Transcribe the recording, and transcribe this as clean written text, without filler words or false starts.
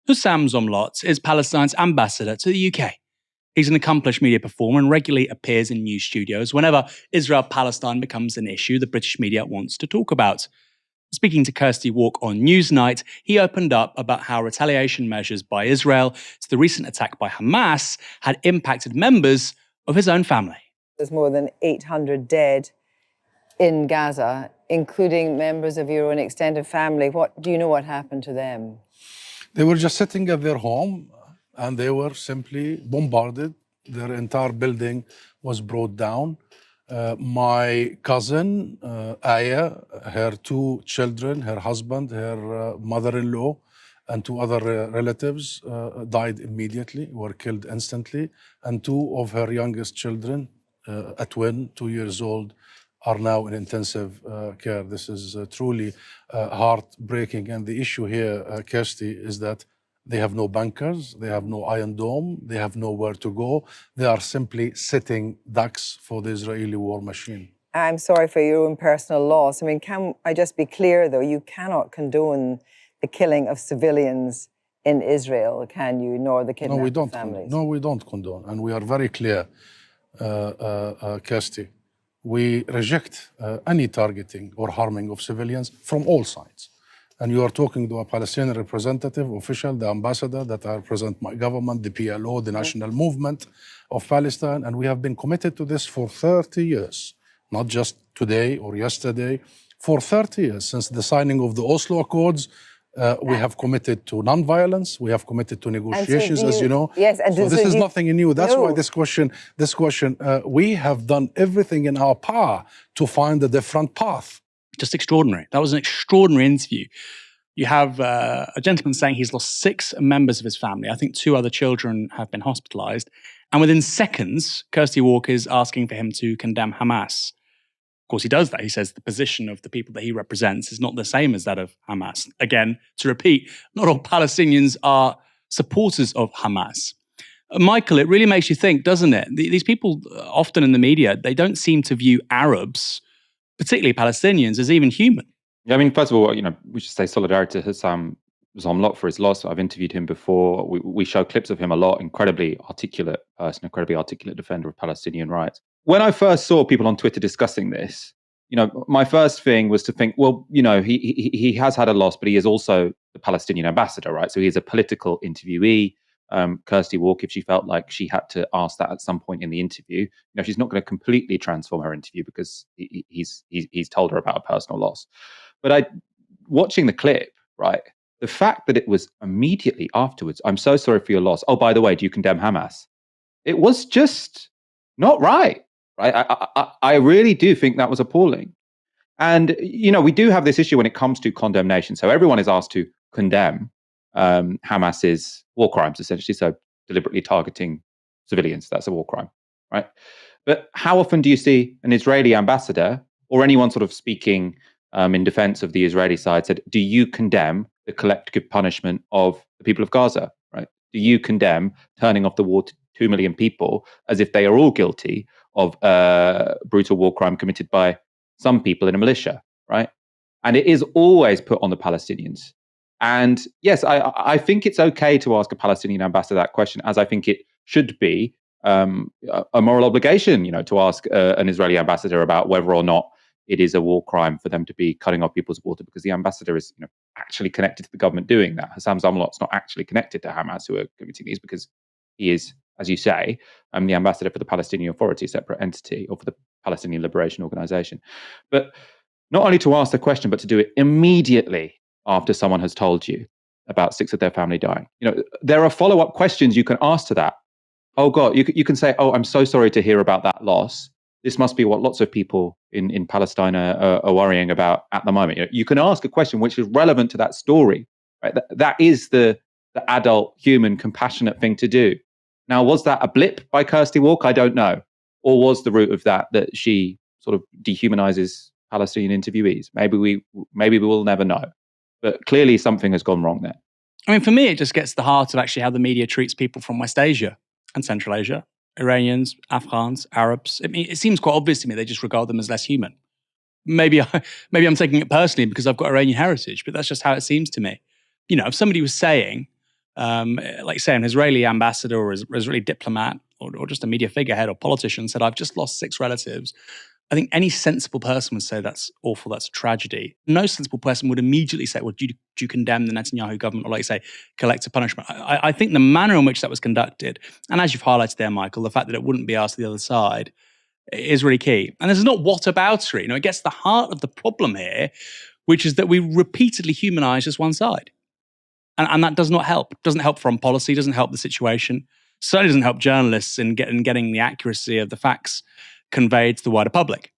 Hussam Zomlot is Palestine's ambassador to the UK. He's an accomplished media performer and regularly appears in news studios whenever Israel-Palestine becomes an issue the British media wants to talk about. Speaking to Kirsty Walk on Newsnight, he opened up about how retaliation measures by Israel to the recent attack by Hamas had impacted members of his own family. There's more than 800 dead in Gaza, including members of your own extended family. Do you know what happened to them? They were just sitting at their home and they were simply bombarded. Their entire building was brought down. My cousin, Aya, her two children, her husband, her mother-in-law, and two other relatives died immediately, were killed instantly. And two of her youngest children, a twin, 2 years old, are now in intensive care. This is truly heartbreaking. And the issue here, Kirsty, is that they have no bunkers, they have no Iron Dome, they have nowhere to go. They are simply sitting ducks for the Israeli war machine. I'm sorry for your own personal loss. I mean, can I just be clear, though? You cannot condone the killing of civilians in Israel, can you? Nor the kidnapped families. No, we don't condone. And we are very clear, Kirsty. We reject any targeting or harming of civilians from all sides. And you are talking to a Palestinian representative, official, the ambassador that I represent my government, the PLO, the national movement of Palestine. And we have been committed to this for 30 years, not just today or yesterday, for 30 years, since the signing of the Oslo Accords. We have committed to non-violence. We have committed to negotiations, as you know. Yes, and so this is nothing new. That's why this question, we have done everything in our power to find a different path. Just extraordinary. That was an extraordinary interview. You have a gentleman saying he's lost 6 members of his family. I think 2 other children have been hospitalized. And within seconds, Kirsty Walk is asking for him to condemn Hamas. Of course, he does that. He says the position of the people that he represents is not the same as that of Hamas. Again, to repeat, not all Palestinians are supporters of Hamas. Michael, it really makes you think, doesn't it? These people, often in the media, they don't seem to view Arabs, particularly Palestinians, as even human. Yeah, I mean, first of all, we should say solidarity to Hussam Zomlot for his loss. I've interviewed him before. We show clips of him a lot. Incredibly articulate person, incredibly articulate defender of Palestinian rights. When I first saw people on Twitter discussing this, my first thing was to think, well, he has had a loss, but he is also the Palestinian ambassador, right? So he is a political interviewee. Kirsty Walk, if she felt like she had to ask that at some point in the interview, she's not going to completely transform her interview because he's told her about a personal loss. But watching the clip, right, the fact that it was immediately afterwards, I'm so sorry for your loss. Oh, by the way, do you condemn Hamas? It was just not right. Right? I really do think that was appalling. And, we do have this issue when it comes to condemnation. So everyone is asked to condemn Hamas's war crimes, essentially. So deliberately targeting civilians, that's a war crime, right? But how often do you see an Israeli ambassador or anyone sort of speaking in defense of the Israeli side said, do you condemn the collective punishment of the people of Gaza, right? Do you condemn turning off the war to 2 million people as if they are all guilty of a brutal war crime committed by some people in a militia, right? And it is always put on the Palestinians. And yes, I think it's okay to ask a Palestinian ambassador that question, as I think it should be a moral obligation, to ask an Israeli ambassador about whether or not it is a war crime for them to be cutting off people's water, because the ambassador is actually connected to the government doing that. Hussam Zomlot's not actually connected to Hamas, who are committing these, because he is, as you say, the ambassador for the Palestinian Authority, a separate entity, or for the Palestinian Liberation Organization. But not only to ask the question, but to do it immediately after someone has told you about 6 of their family dying. There are follow-up questions you can ask to that. Oh God, you can say, oh, I'm so sorry to hear about that loss. This must be what lots of people in Palestine are worrying about at the moment. You can ask a question which is relevant to that story. Right? That is the adult, human, compassionate thing to do. Now, was that a blip by Kirsty Walk? I don't know. Or was the root of that she sort of dehumanizes Palestinian interviewees? Maybe we will never know. But clearly something has gone wrong there. I mean, for me, it just gets to the heart of actually how the media treats people from West Asia and Central Asia. Iranians, Afghans, Arabs. I mean, it seems quite obvious to me they just regard them as less human. Maybe I'm taking it personally because I've got Iranian heritage, but that's just how it seems to me. If somebody was saying, like say, an Israeli ambassador or Israeli diplomat or just a media figurehead or politician said, I've just lost 6 relatives, I think any sensible person would say that's awful, that's a tragedy. No sensible person would immediately say, well, do you condemn the Netanyahu government or, like you say, collective punishment? I think the manner in which that was conducted, and as you've highlighted there, Michael, the fact that it wouldn't be asked to the other side is really key. And this is not whataboutery. It gets to the heart of the problem here, which is that we repeatedly humanize just one side. And that does not help. It doesn't help foreign policy, doesn't help the situation. Certainly doesn't help journalists in getting the accuracy of the facts conveyed to the wider public.